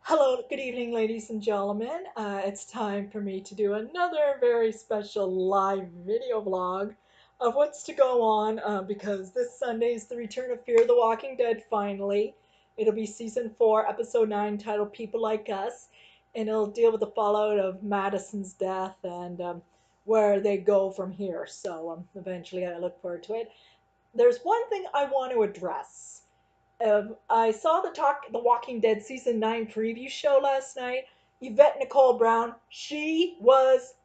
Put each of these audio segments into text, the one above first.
Hello, good evening, ladies and gentlemen. It's time for me to do another very special live video vlog of what's to go on because this Sunday is the return of Fear the Walking Dead finally. It'll be season 4, episode 9, titled People Like Us, and it'll deal with the fallout of Madison's death and where they go from here. So eventually I look forward to it. There's one thing I want to address. I saw the Walking Dead season 9 preview show last night. Yvette Nicole Brown, she was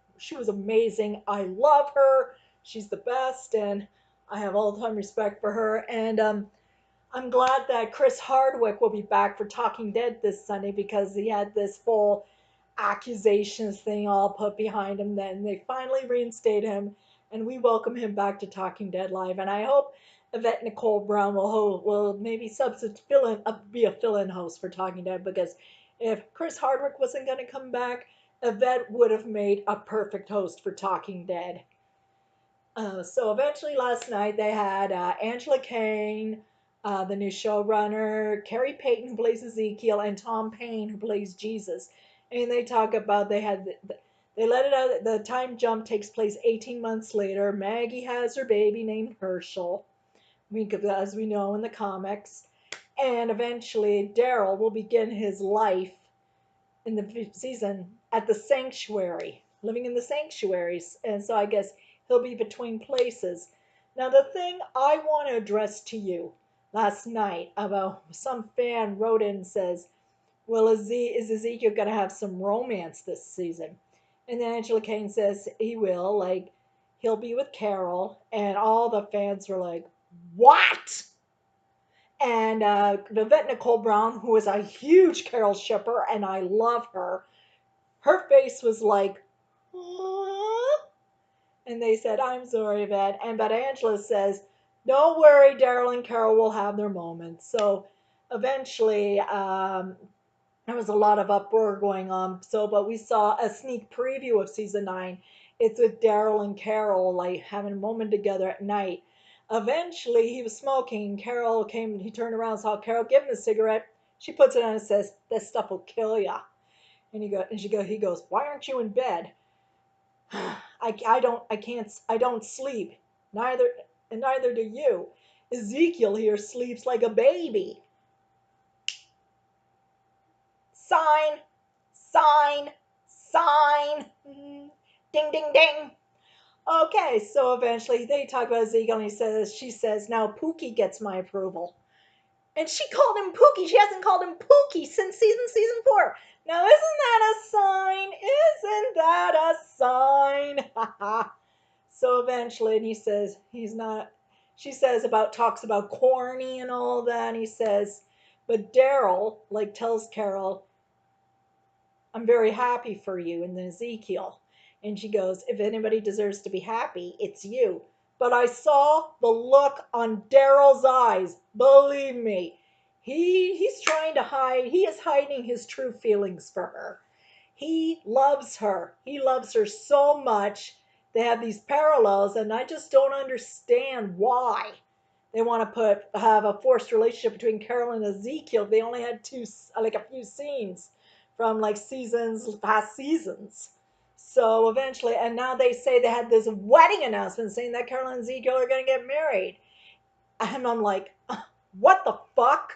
amazing. I love her. She's the best, and I have all the time respect for her. And I'm glad that Chris Hardwick will be back for Talking Dead this Sunday because he had this full accusations thing all put behind him. Then they finally reinstate him, and we welcome him back to Talking Dead Live. And I hope Yvette Nicole Brown will maybe be a fill-in host for Talking Dead because if Chris Hardwick wasn't going to come back, Yvette would have made a perfect host for Talking Dead. So eventually last night they had Angela Kane, the new showrunner, Carrie Payton who plays Ezekiel, and Tom Payne who plays Jesus. And they talk about they let it out. The time jump takes place 18 months later. Maggie has her baby named Herschel, as we know in the comics. And eventually Daryl will begin his life in the season at the sanctuary, living in the sanctuaries. And so I guess he'll be between places. Now, the thing I want to address to you last night about some fan wrote in and says, well, is Ezekiel going to have some romance this season? And then Angela Kane says he will, like, he'll be with Carol. And all the fans were like, what? And Vivette Nicole Brown, who is a huge Carol shipper, and I love her, her face was like, "Aw." And they said, I'm sorry, Vette. But Angela says, don't worry, Daryl and Carol will have their moments. So eventually, there was a lot of uproar going on. But we saw a sneak preview of season 9. It's with Daryl and Carol like having a moment together at night. Eventually, he was smoking. Carol came. He turned around, saw Carol give him a cigarette. She puts it on and says, "This stuff will kill ya." He goes, "Why aren't you in bed?" I don't sleep. Neither do you. Ezekiel here sleeps like a baby. Sign, sign, sign. Ding, ding, ding. Okay, so eventually they talk about Ezekiel and she says, now Pookie gets my approval. And she called him Pookie. She hasn't called him Pookie since season 4. Now, isn't that a sign? Isn't that a sign? So eventually, and he says he's not. She talks about corny and all that. And he says, but Daryl like tells Carol, I'm very happy for you. And then Ezekiel, and she goes, if anybody deserves to be happy, it's you. But I saw the look on Daryl's eyes. Believe me, he's trying to hide. He is hiding his true feelings for her. He loves her. He loves her so much. They have these parallels, and I just don't understand why they want to have a forced relationship between Carol and Ezekiel. They only had a few scenes from like past seasons. So eventually, and now they say they had this wedding announcement saying that Carol and Ezekiel are going to get married. And I'm like, what the fuck?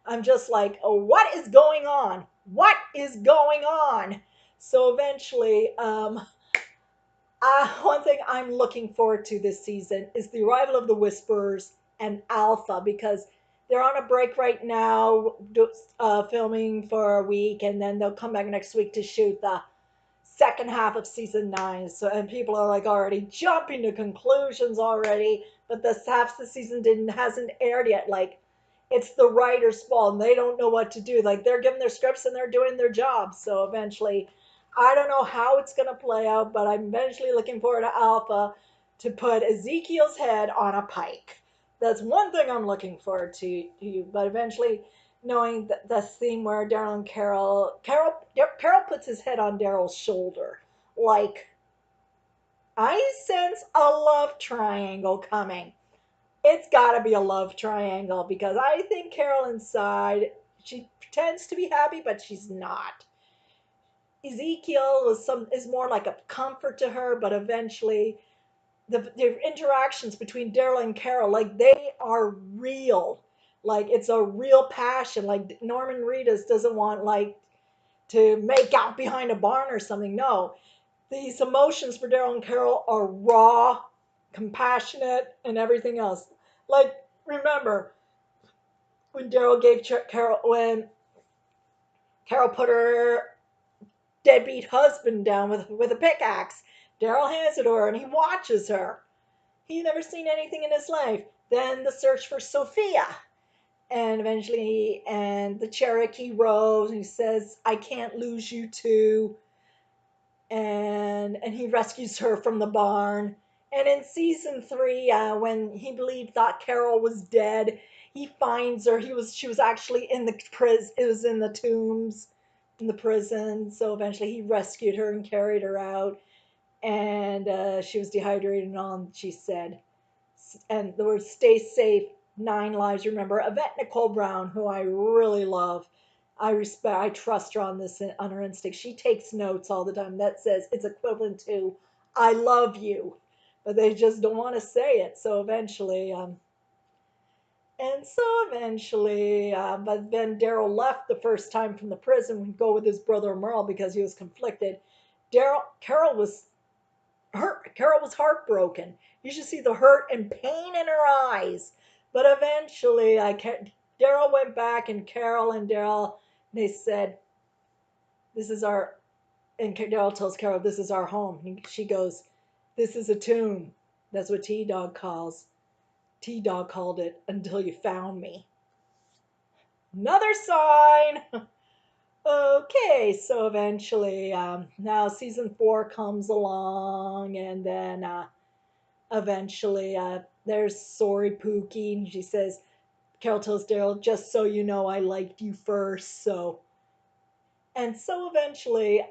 I'm just like, oh, what is going on? What is going on? So eventually, one thing I'm looking forward to this season is the arrival of the Whisperers and Alpha because they're on a break right now, filming for a week, and then they'll come back next week to shoot the second half of season 9. So, and people are like already jumping to conclusions already, but this half the season hasn't aired yet. Like, it's the writer's fault, and they don't know what to do. Like, they're given their scripts and they're doing their job. So eventually, I don't know how it's going to play out, but I'm eventually looking forward to Alpha to put Ezekiel's head on a pike. That's one thing I'm looking forward to. But eventually, knowing the theme where Daryl and Carol puts his head on Daryl's shoulder. Like, I sense a love triangle coming. It's got to be a love triangle because I think Carol inside, she pretends to be happy, but she's not. Ezekiel is more like a comfort to her, but eventually the interactions between Daryl and Carol, like they are real. Like it's a real passion. Like Norman Reedus doesn't want like to make out behind a barn or something. No, these emotions for Daryl and Carol are raw, compassionate, and everything else. Like remember when Daryl gave Carol when Carol put her deadbeat husband down with a pickaxe. Daryl hands it to her and he watches her. He never seen anything in his life. Then the search for Sophia. And eventually, and the Cherokee rose and he says, I can't lose you too. And he rescues her from the barn. And in season 3, when he thought Carol was dead, he finds her. She was actually in the prison. It was in the tombs in the prison. So eventually he rescued her and carried her out. And she was dehydrated and all. And she said, and the words "stay safe," 9 lives. Remember, Yvette Nicole Brown, who I really love. I respect, I trust her on this, on her instinct. She takes notes all the time. That says it's equivalent to "I love you," but they just don't want to say it. But then Daryl left the first time from the prison and go with his brother Merle because he was conflicted. Carol was hurt. Carol was heartbroken. You should see the hurt and pain in her eyes. But eventually, Daryl went back, and Carol and Daryl, they said, "This is our." And Daryl tells Carol, "This is our home." And she goes, "This is a tomb." That's what T Dog calls. T Dog called it until you found me. Another sign. Okay, so eventually, now season 4 comes along, and then eventually, there's sorry Pookie, and she says, Carol tells Daryl, just so you know, I liked you first. And so eventually,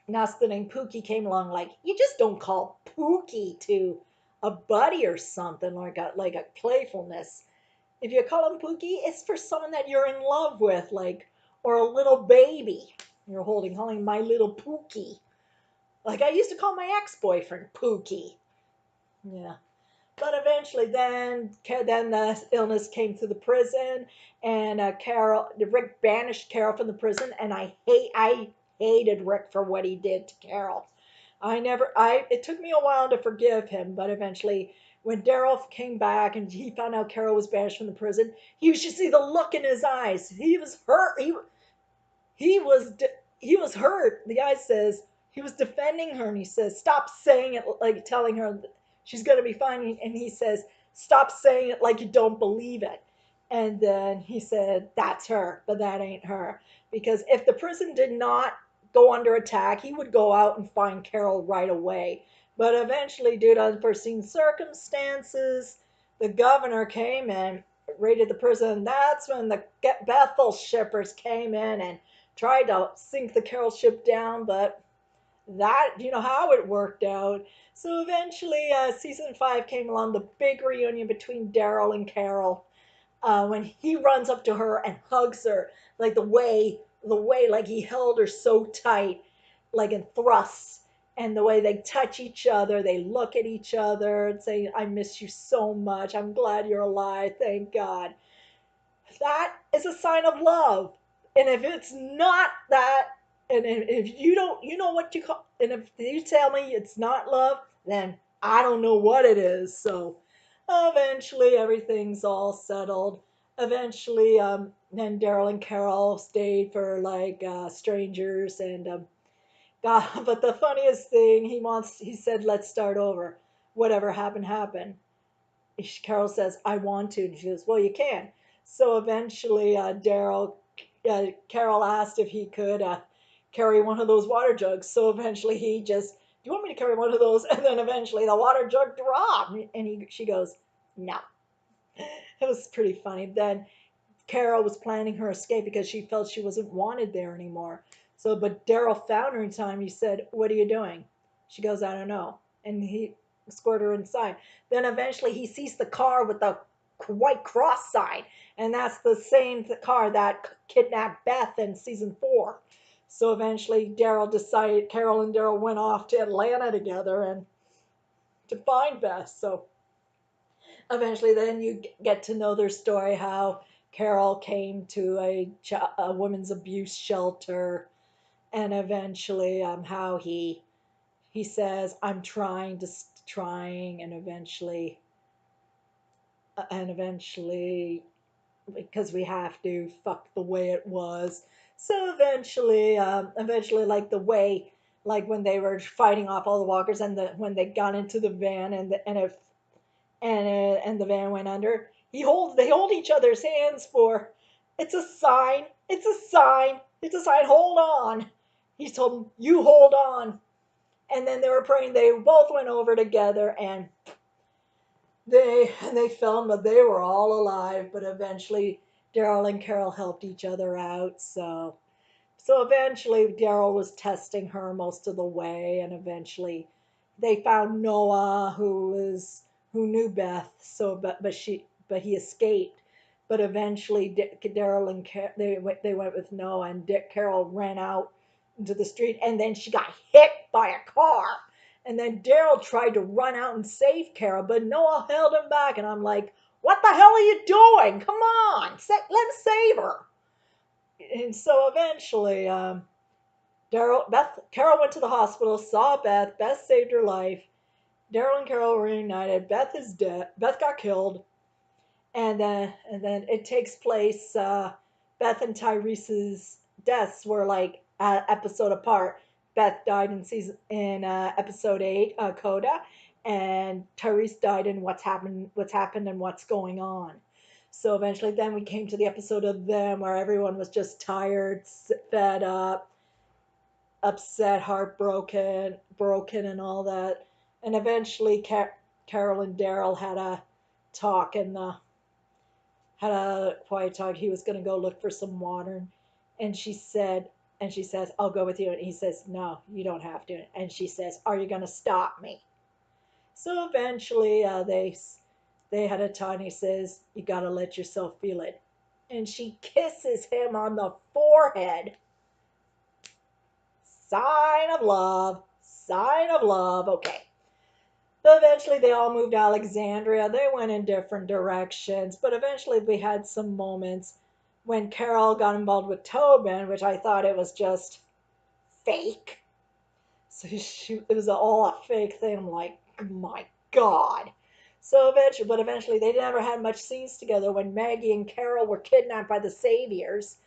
Nasta named Pookie came along. Like you just don't call Pookie to a buddy or something like a playfulness. If you call him Pookie, it's for someone that you're in love with, like or a little baby you're holding, calling my little Pookie. Like I used to call my ex-boyfriend Pookie. Yeah. But eventually, then the illness came to the prison, and Rick banished Carol from the prison, and I hated Rick for what he did to Carol. It took me a while to forgive him, but eventually, when Daryl came back and he found out Carol was banished from the prison, you should see the look in his eyes. He was hurt. He was he was hurt. The guy says he was defending her, and he says, "Stop saying it," like telling her she's gonna be fine. And he says, "Stop saying it like you don't believe it." And then he said, "That's her, but that ain't her." Because if the prison did not go under attack, he would go out and find Carol right away. But eventually, due to unforeseen circumstances, the governor came and raided the prison. That's when the Bethel shippers came in and tried to sink the Carol ship down, but that, you know how it worked out. So eventually, season 5 came along, the big reunion between Daryl and Carol, when he runs up to her and hugs her, like the way like he held her so tight, like in thrusts, and the way they touch each other, they look at each other and say, "I miss you so much. I'm glad you're alive. Thank God." That is a sign of love. And if it's not that, and if you don't, you know what you call, and if you tell me it's not love, then I don't know what it is. So eventually everything's all settled. Eventually, then Daryl and Carol stayed for like strangers, and God, but the funniest thing, he said, let's start over. Whatever happened, happened. Carol says, I want to. And she goes, well, you can. So eventually, Carol asked if he could carry one of those water jugs. So eventually he just, do you want me to carry one of those? And then eventually the water jug dropped. And she goes, no. It was pretty funny. Then Carol was planning her escape because she felt she wasn't wanted there anymore. So, but Daryl found her in time. He said, what are you doing? She goes, I don't know. And he escorted her inside. Then eventually he sees the car with the white cross sign, and that's the same car that kidnapped Beth in season 4. So eventually, Carol and Daryl went off to Atlanta together and to find Beth. So eventually, then you get to know their story, how Carol came to a women's abuse shelter, and eventually, how he says, "I'm trying," and eventually, because we have to, fuck the way it was. So eventually, like the way, like when they were fighting off all the walkers, and when they got into the van, and the van went under, they hold each other's hands for, it's a sign, it's a sign, it's a sign, hold on. He told them, you hold on. And then they were praying. They both went over together, and they filmed that they were all alive. But eventually, Daryl and Carol helped each other out. So eventually, Daryl was testing her most of the way, and eventually, they found Noah, who knew Beth. But he escaped. But eventually, Daryl and they went with Noah, and Carol ran out into the street, and then she got hit by a car. And then Daryl tried to run out and save Carol, but Noah held him back. And I'm like, "What the hell are you doing? Come on, let's save her." And so eventually, Carol went to the hospital, saw Beth. Beth saved her life. Daryl and Carol were reunited. Beth is dead. Beth got killed, and then it takes place. Beth and Tyrese's deaths were like an episode apart. Beth died in episode 8, Coda, and Tyrese died in what's happened, and what's going on. So eventually, then we came to the episode of them where everyone was just tired, fed up, upset, heartbroken, broken, and all that. And eventually, Carol and Daryl talk in the had a quiet talk. He was going to go look for some water, and she says, "I'll go with you." And he says, "No, you don't have to." And she says, "Are you going to stop me?" So eventually, they had a talk, and he says, "You got to let yourself feel it." And she kisses him on the forehead. Sign of love. Sign of love. Okay. So eventually, they all moved to Alexandria. They went in different directions, but eventually, we had some moments when Carol got involved with Tobin, which I thought it was just fake. So it was all a fake thing. I'm like, my God. But eventually, they never had much scenes together. When Maggie and Carol were kidnapped by the Saviors,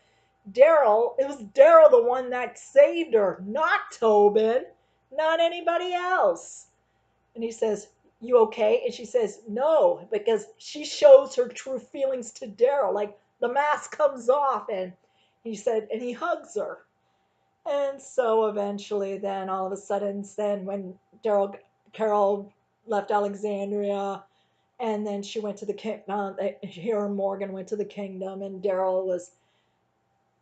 it was Daryl the one that saved her, not Tobin, not anybody else. And he says, "You okay?" And she says, "No," because she shows her true feelings to Daryl. Like the mask comes off, and he hugs her. And so eventually, then all of a sudden, then when Carol left Alexandria, and then she went to the here Morgan went to the kingdom, and Daryl was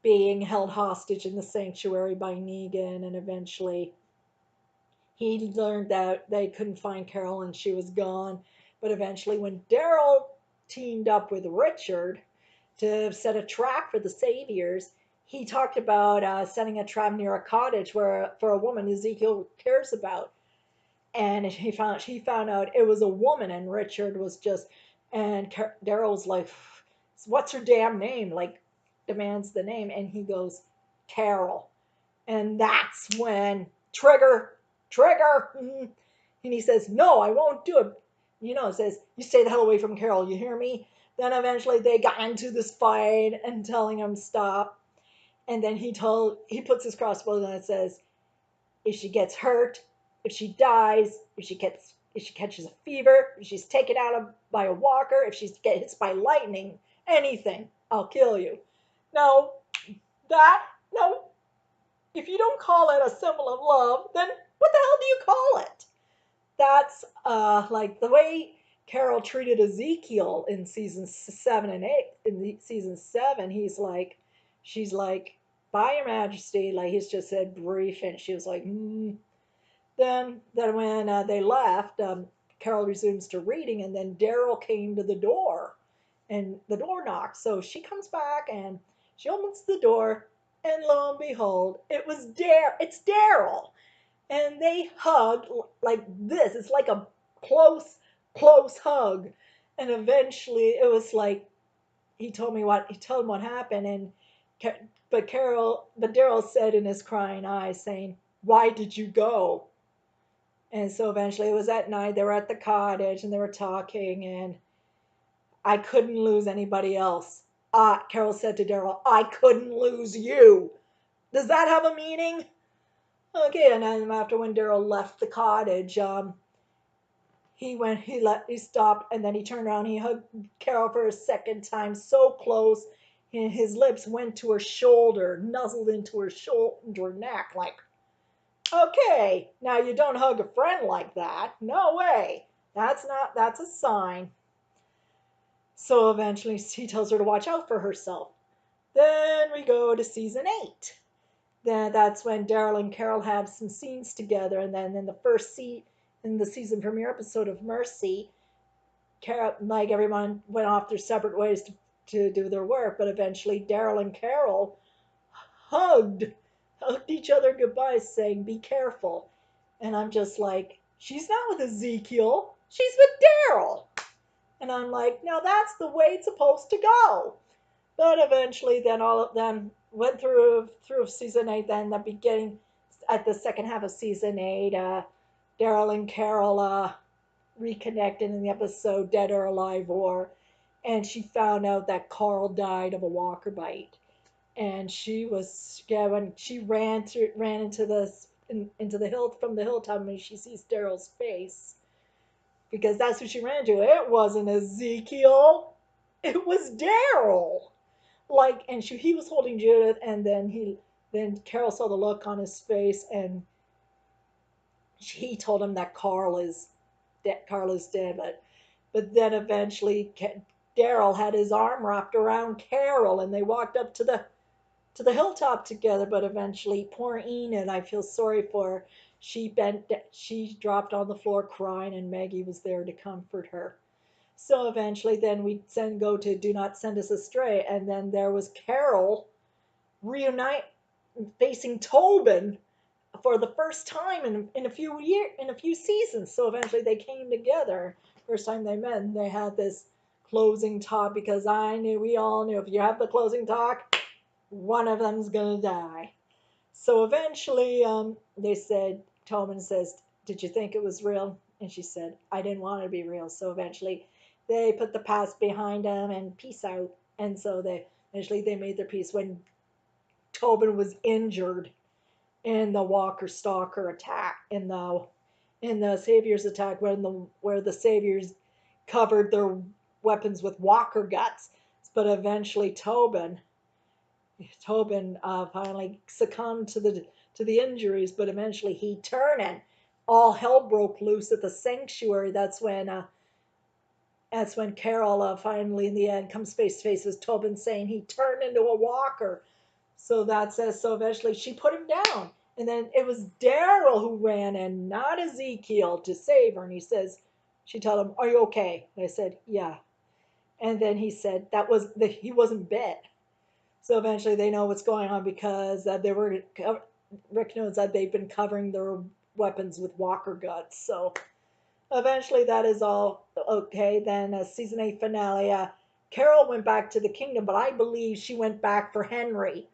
being held hostage in the sanctuary by Negan, and eventually he learned that they couldn't find Carol and she was gone. But eventually, when Daryl teamed up with Richard to set a trap for the Saviors, he talked about setting a trap near a cottage for a woman Ezekiel cares about. And he found out it was a woman, and Richard was just, and Daryl's like, "What's her damn name?" Like, demands the name, and he goes, "Carol." And that's when trigger. And he says, "No, I won't do it." Says, "You stay the hell away from Carol, you hear me?" Then eventually they got into this fight and telling him stop. And then he puts his crossbow and it says, "If she gets hurt, if she dies, if she catches a fever, if she's taken out by a walker, if she gets hit by lightning, anything, I'll kill you." Now that no, if you don't call it a symbol of love, then what the hell do you call it? That's like the way Carol treated Ezekiel in season 7 and 8. In season 7, she's like, "By Your Majesty," like he's just said brief, and she was like, Then when they left, Carol resumes to reading, and then Daryl came to the door, and the door knocks. So she comes back and she opens the door, and lo and behold, it's Daryl. And they hug like this. It's like a close, close hug. And eventually it was like he told him what happened, and but Daryl said in his crying eyes, saying, "Why did you go?" And so eventually it was at night. They were at the cottage and they were talking, and I couldn't lose anybody else. Carol said to Daryl, I couldn't lose you. Does that have a meaning? Okay, and then after when Daryl left the cottage, he stopped, and then he turned around. He hugged Carol for a second time, so close, and his lips went to her shoulder, nuzzled into her shoulder, into her neck, like, okay, now you don't hug a friend like that. No way. That's a sign. So eventually he tells her to watch out for herself. Then we go to season 8. Then that's when Daryl and Carol have some scenes together, and then in the season premiere episode of Mercy, Carol, like everyone, went off their separate ways to do their work, but eventually Daryl and Carol hugged, hugged each other goodbye, saying, "Be careful." And I'm just like, she's not with Ezekiel, she's with Daryl. And I'm like, now that's the way it's supposed to go. But eventually, then all of them went through season 8. Then the beginning, at the second half of season 8, Daryl and Carol reconnected in the episode "Dead or Alive" and she found out that Carl died of a walker bite, and she was when she ran into the hill from the hilltop, and she sees Daryl's face, because that's who she ran to. It wasn't Ezekiel, it was Daryl. Like, and he was holding Judith, and then Carol saw the look on his face, and he told him that Carl is dead. But then eventually Daryl had his arm wrapped around Carol, and they walked up to the hilltop together. But eventually, poor Enid, I feel sorry for her. She dropped on the floor crying, and Maggie was there to comfort her. So eventually, then we go to "Do Not Send Us Astray," and then there was Carol reunite facing Tobin for the first time in a few seasons. So eventually they came together. First time they met, and they had this closing talk, because we all knew, if you have the closing talk, one of them's gonna die. So eventually, they said, Tobin says, "Did you think it was real?" And she said, "I didn't want it to be real." So eventually, they put the past behind them and peace out. And so they made their peace when Tobin was injured in the Walker Stalker attack, in the Saviors attack, where the Saviors covered their weapons with Walker guts. But eventually Tobin finally succumbed to the injuries, but eventually he turned, and all hell broke loose at the sanctuary. That's when Carol finally in the end comes face to face with Tobin, saying he turned into a walker. So eventually she put him down. And then it was Daryl who ran in, not Ezekiel, to save her. And she told him, "Are you okay?" And I said, "Yeah." And then he said he wasn't bit. So eventually they know what's going on, because Rick knows that they've been covering their weapons with walker guts. So eventually that is all okay. Then season 8 finale, Carol went back to the kingdom, but I believe she went back for Henry,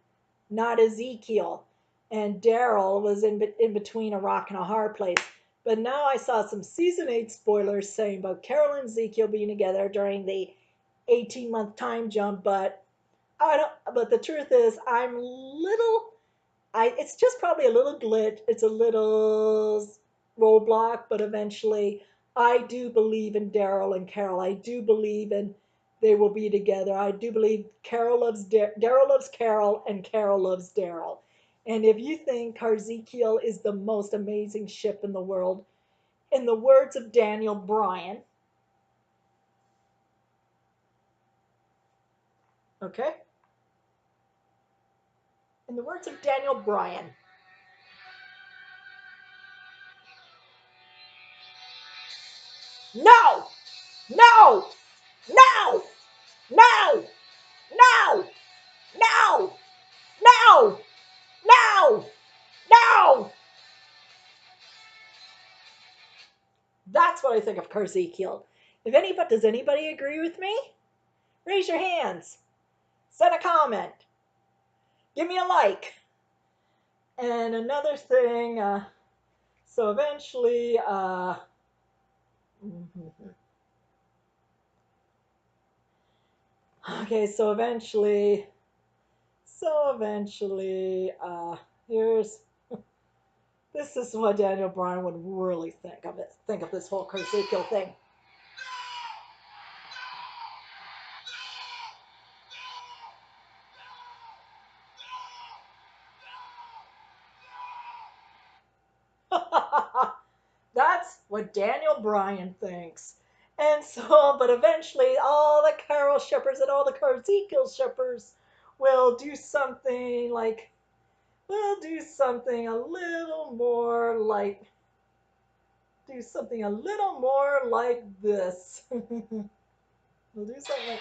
not Ezekiel. And Daryl was in between a rock and a hard place. But now I saw some season 8 spoilers saying about Carol and Ezekiel being together during the 18-month time jump. But I don't. But the truth is, I'm little. It's just probably a little glitch. It's a little roadblock. But eventually, I do believe in Daryl and Carol. I do believe in they will be together. I do believe Daryl loves Carol, and Carol loves Daryl. And if you think Ezekiel is the most amazing ship in the world, in the words of Daniel Bryan, okay, in the words of Daniel Bryan, no, no, no, No! No! No! No! No! No! That's what I think of Carzekiel. If anybody does anybody agree with me? Raise your hands. Send a comment. Give me a like. And another thing, so eventually, okay, here's this is what Daniel Bryan would really think of it. Think of this whole Ezekiel thing. That's what Daniel Bryan thinks. And so, but eventually, all the Carol Shepherds and all the Ezekiel Shepherds will do something like, we'll do something a little more like, do something a little more like this. We'll do something like.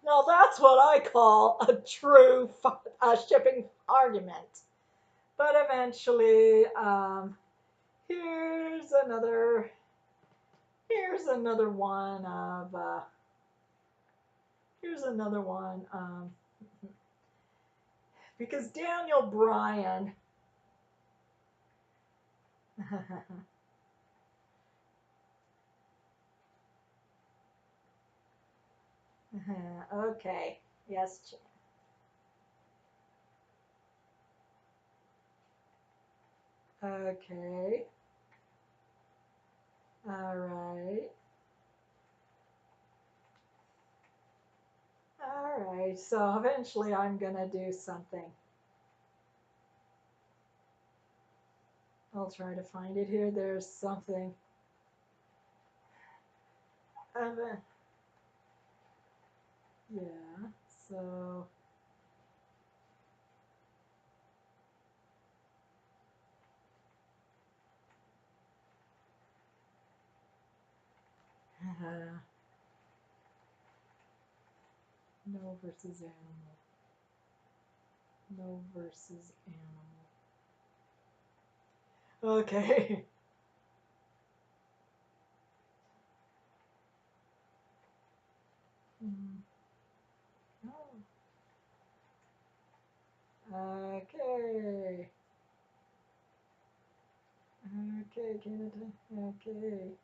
Now that's what I call a true shipping argument. But eventually, here's another here's another one of here's another one because Daniel Bryan. Okay, yes. Okay, all right. All right, so eventually I'm gonna do something. I'll try to find it here. There's something. Uh, yeah, so. No versus animal. No versus animal. Okay. Mm, oh, okay. Okay, Canada. Okay.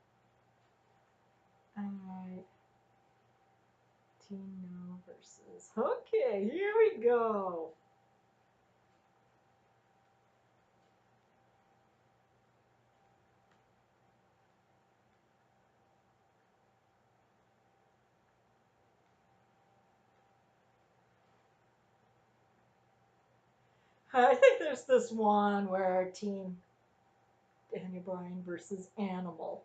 Alright. Tino versus. Okay, here we go. I think there's this one where Team Daniel Bryan versus Animal.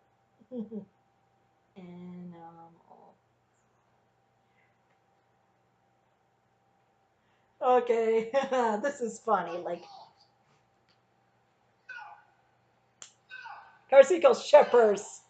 Animal. Okay, this is funny. Like, Carsico Shepherds.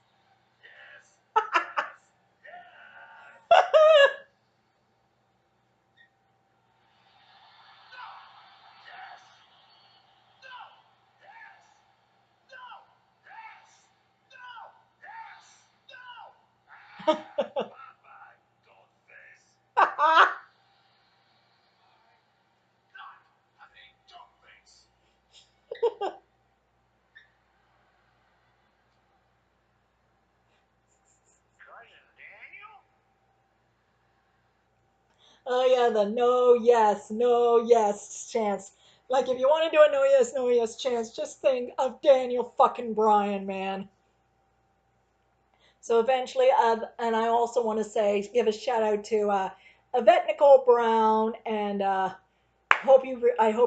Oh yeah, the no yes chance. Like if you want to do a no yes chance, just think of Daniel fucking Bryan, man. So eventually, and I also want to say, give a shout out to Yvette Nicole Brown, and I hope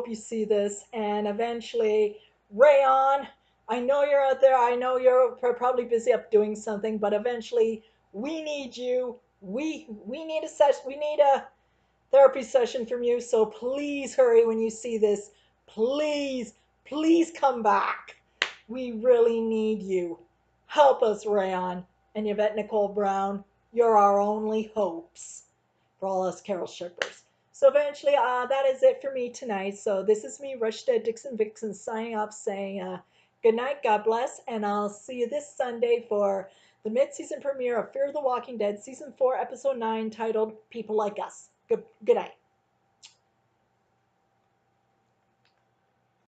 you see this. And eventually, Rayon, I know you're out there. I know you're probably busy up doing something, but eventually we need you. We need a session. We need a therapy session from you. So please hurry when you see this. Please, please come back. We really need you. Help us, Rayon and Yvette Nicole Brown. You're our only hopes for all us Carol shippers. So eventually, that is it for me tonight. So this is me, Rushta Dixon Vixen, signing off, saying good night, God bless, and I'll see you this Sunday for the mid-season premiere of Fear the Walking Dead, Season 4, Episode 9, titled People Like Us. Good night.